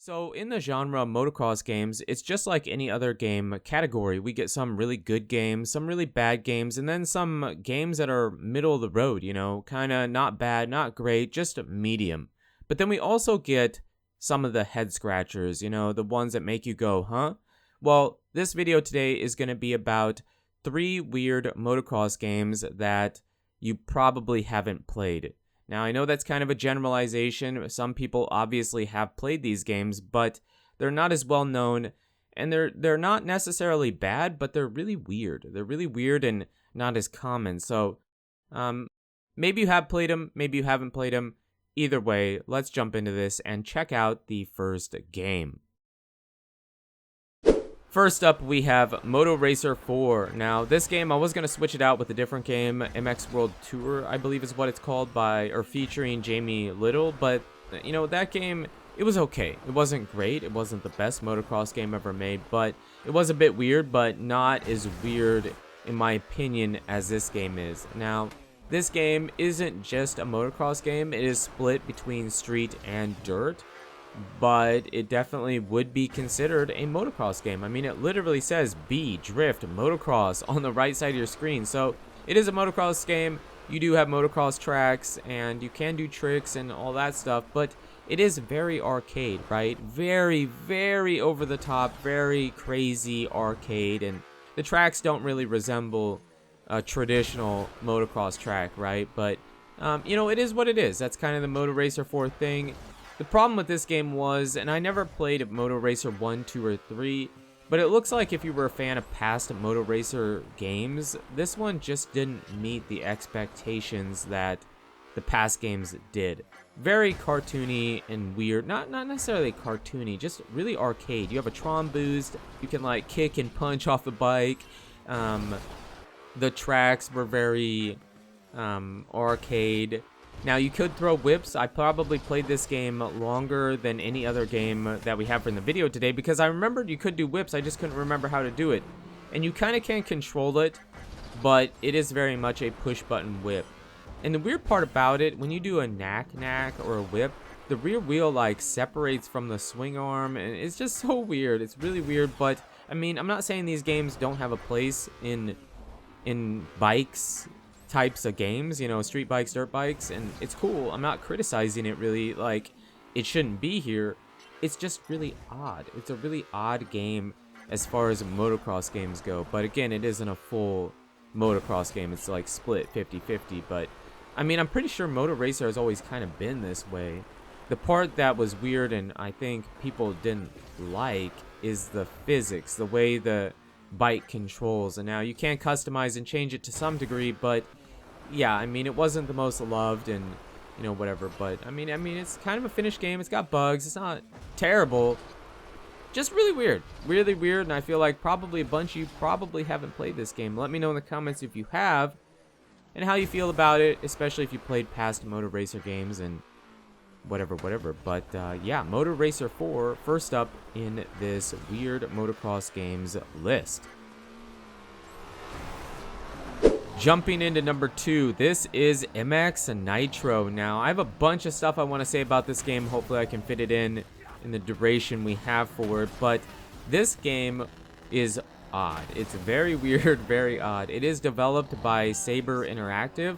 So in the genre of motocross games, it's just like any other game category. We get some really good games, some really bad games, and then some games that are middle of the road, kind of not bad, not great, just medium. But then we also get some of the head scratchers, the ones that make you go, huh? Well, this video today is going to be about 3 weird motocross games that you probably haven't played. Now, I know that's kind of a generalization. Some people obviously have played these games, but they're not as well known, and they're not necessarily bad, but they're really weird. They're really weird and not as common. So, maybe you have played them, maybe you haven't played them. Either way, let's jump into this and check out the first game. First up, we have Moto Racer 4. Now, this game, I was going to switch it out with a different game, MX World Tour, I believe is what it's called, featuring Jamie Little, but, that game, it was okay. It wasn't great, it wasn't the best motocross game ever made, but it was a bit weird, but not as weird, in my opinion, as this game is. Now, this game isn't just a motocross game, it is split between street and dirt, but it definitely would be considered a motocross game. I mean, it literally says B, Drift, Motocross on the right side of your screen. So it is a motocross game. You do have motocross tracks and you can do tricks and all that stuff, but it is very arcade, right? Very, very over the top, very crazy arcade, and the tracks don't really resemble a traditional motocross track, right? But, it is what it is. That's kind of the Moto Racer 4 thing. The problem with this game was, and I never played Moto Racer 1, 2, or 3, but it looks like if you were a fan of past Moto Racer games, this one just didn't meet the expectations that the past games did. Very cartoony and weird. Not necessarily cartoony, just really arcade. You have a Tron boost, you can like kick and punch off the bike. The tracks were very arcade. Now, you could throw whips. I probably played this game longer than any other game that we have in the video today because I remembered you could do whips. I just couldn't remember how to do it. And you kind of can control it, but it is very much a push-button whip. And the weird part about it, when you do a knack or a whip, the rear wheel like separates from the swing arm, and it's just so weird. It's really weird, but I mean, I'm not saying these games don't have a place in bikes types of games, street bikes, dirt bikes, and it's cool. I'm not criticizing it really, like it shouldn't be here. It's just really odd. It's a really odd game as far as motocross games go, but again, it isn't a full motocross game. It's like split 50-50, but I mean, I'm pretty sure Moto Racer has always kind of been this way. The part that was weird and I think people didn't like is the physics, the way the bike controls, and now you can customize and change it to some degree, but yeah, I mean, it wasn't the most loved and whatever, but I mean it's kind of a finished game. It's got bugs, it's not terrible, just really weird, and I feel like probably a bunch of you probably haven't played this game. Let me know in the comments if you have and how you feel about it, especially if you played past Moto Racer games and whatever, but yeah, Moto Racer 4 first up in this weird motocross games list. Jumping into number 2, this is MX Nitro. Now, I have a bunch of stuff I want to say about this game. Hopefully I can fit it in the duration we have for it, but this game is odd. It's very weird, very odd. It is developed by Saber Interactive,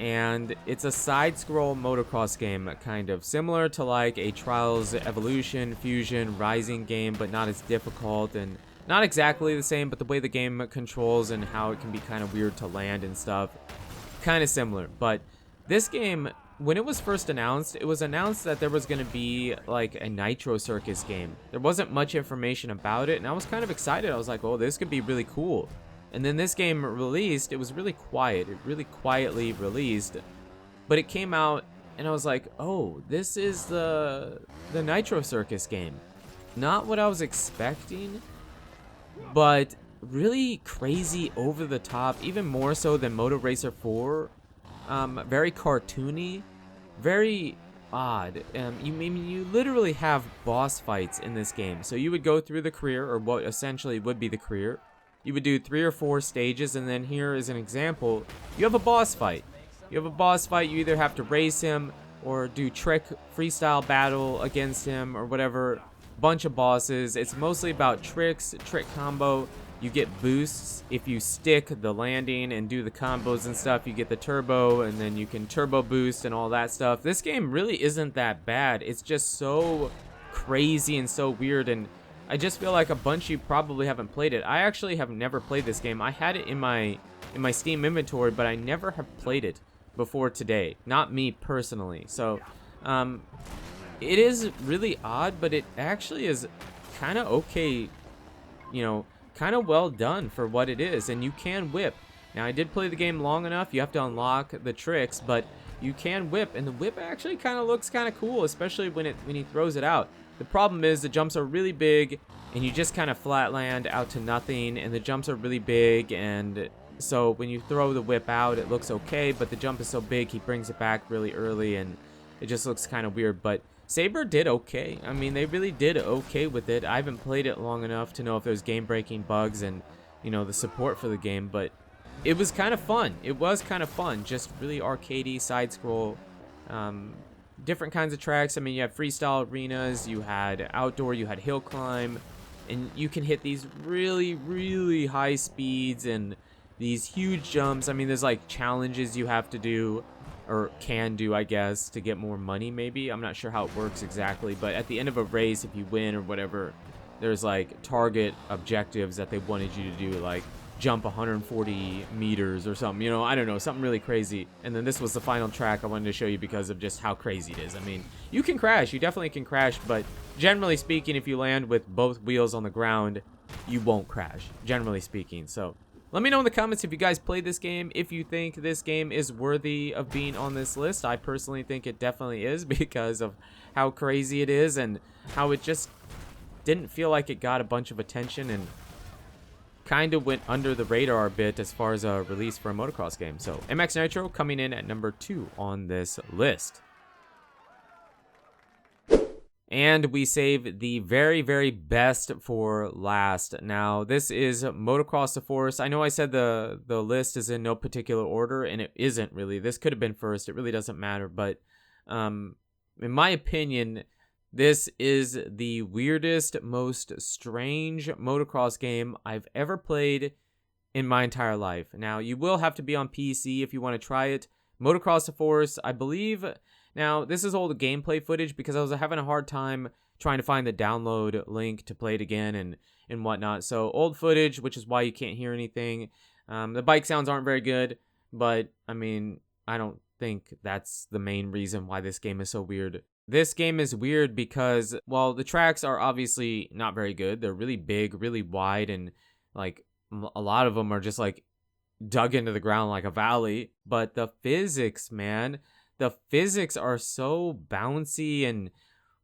and it's a side-scroll motocross game, kind of similar to like a Trials Evolution, Fusion, Rising game, but not as difficult and not exactly the same, but the way the game controls and how it can be kind of weird to land and stuff, kind of similar. But this game, when it was first announced, it was announced that there was going to be like a Nitro Circus game. There wasn't much information about it, and I was kind of excited. I was like, oh, this could be really cool. And then this game released, it was really quiet. It really quietly released, but it came out, and I was like, oh, this is the Nitro Circus game. Not what I was expecting, but really crazy, over the top, even more so than Moto Racer 4. Very cartoony, very odd. You literally have boss fights in this game. So you would go through the career, or what essentially would be the career. You would do 3 or 4 stages, and then here is an example. You have a boss fight. You either have to race him or do trick freestyle battle against him or whatever. bunch of bosses. It's mostly about tricks, trick combo. You get boosts if you stick the landing and do the combos and stuff. You get the turbo, and then you can turbo boost and all that stuff. This game really isn't that bad. It's just so crazy and so weird, and I just feel like a bunch of you probably haven't played it. I actually have never played this game. I had it in my Steam inventory, but I never have played it before today. Not me personally. So it is really odd, but it actually is kind of okay, you know, kind of well done for what it is. And you can whip. Now, I did play the game long enough. You have to unlock the tricks, but you can whip, and the whip actually kind of looks kind of cool, especially when he throws it out. The problem is the jumps are really big, and you just kind of flat land out to nothing, and the jumps are really big, and so when you throw the whip out, it looks okay, but the jump is so big, he brings it back really early, and it just looks kind of weird. But Saber did okay. I mean, they really did okay with it. I haven't played it long enough to know if there's game-breaking bugs and, you know, the support for the game, but it was kind of fun. It was kind of fun. Just really arcadey, side-scroll, different kinds of tracks. I mean, you have freestyle arenas, you had outdoor, you had hill climb, and you can hit these really, really high speeds and these huge jumps. I mean, there's like challenges you have to do, or can do, I guess, to get more money maybe. I'm not sure how it works exactly, but at the end of a race, if you win or whatever, there's like target objectives that they wanted you to do, like jump 140 meters or something, you know, I don't know, something really crazy. And then this was the final track I wanted to show you because of just how crazy it is. I mean, you can crash, you definitely can crash, but generally speaking, if you land with both wheels on the ground, you won't crash, generally speaking. So let me know in the comments if you guys played this game, if you think this game is worthy of being on this list. I personally think it definitely is because of how crazy it is and how it just didn't feel like it got a bunch of attention and kind of went under the radar a bit as far as a release for a motocross game. So MX Nitro coming in at number 2 on this list. And we save the very, very best for last. Now, this is Motocross The Forest. I know I said the list is in no particular order, and it isn't really. This could have been first. It really doesn't matter. But in my opinion, this is the weirdest, most strange motocross game I've ever played in my entire life. Now, you will have to be on PC if you want to try it. Motocross The Forest, I believe. Now, this is all the gameplay footage because I was having a hard time trying to find the download link to play it again and whatnot. So, old footage, which is why you can't hear anything. The bike sounds aren't very good, but, I mean, I don't think that's the main reason why this game is so weird. This game is weird because, well, the tracks are obviously not very good. They're really big, really wide, and, like, a lot of them are just, like, dug into the ground like a valley. But the physics, man, the physics are so bouncy and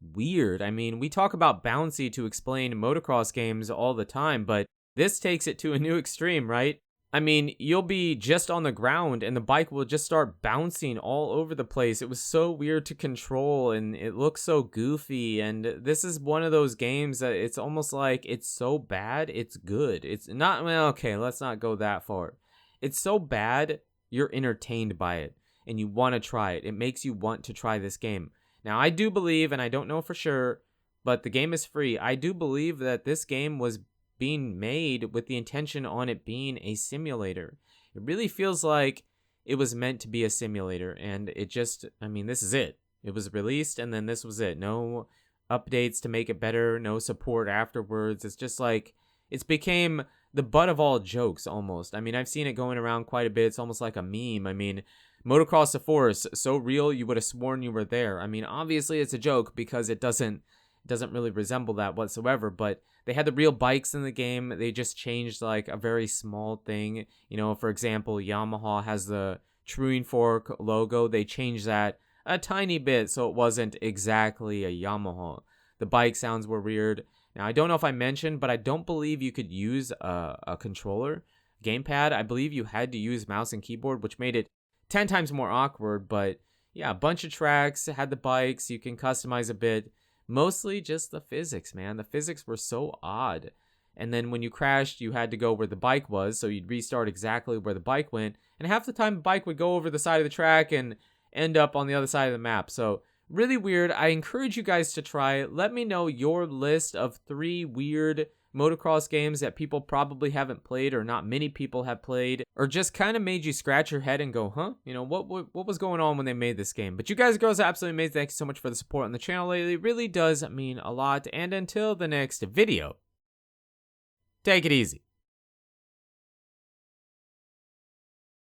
weird. I mean, we talk about bouncy to explain motocross games all the time, but this takes it to a new extreme, right? I mean, you'll be just on the ground and the bike will just start bouncing all over the place. It was so weird to control and it looks so goofy. And this is one of those games that it's almost like it's so bad, it's good. It's not, well, okay, let's not go that far. It's so bad, you're entertained by it and you want to try it. It makes you want to try this game. Now, I do believe, and I don't know for sure, but the game is free. I do believe that this game was being made with the intention on it being a simulator. It really feels like it was meant to be a simulator, and it just, I mean, this is it. It was released, and then this was it. No updates to make it better, no support afterwards. It's just like, it's became the butt of all jokes, almost. I mean, I've seen it going around quite a bit. It's almost like a meme. I mean, Motocross The Forest, so real you would have sworn you were there. I mean, obviously it's a joke because it doesn't really resemble that whatsoever, but they had the real bikes in the game. They just changed like a very small thing. You know, for example, Yamaha has the Truing Fork logo. They changed that a tiny bit so it wasn't exactly a Yamaha. The bike sounds were weird. Now, I don't know if I mentioned, but I don't believe you could use a controller, gamepad. I believe you had to use mouse and keyboard, which made it 10 times more awkward. But yeah, a bunch of tracks, had the bikes, you can customize a bit. Mostly just the physics, man. The physics were so odd. And then when you crashed, you had to go where the bike was, so you'd restart exactly where the bike went. And half the time, the bike would go over the side of the track and end up on the other side of the map. So Really weird. I encourage you guys to try it. Let me know your list of 3 weird motocross games that people probably haven't played or not many people have played, or just kind of made you scratch your head and go, huh? You know, what was going on when they made this game? But you guys and girls are absolutely amazing. Thank you so much for the support on the channel lately. It really does mean a lot. And until the next video, take it easy.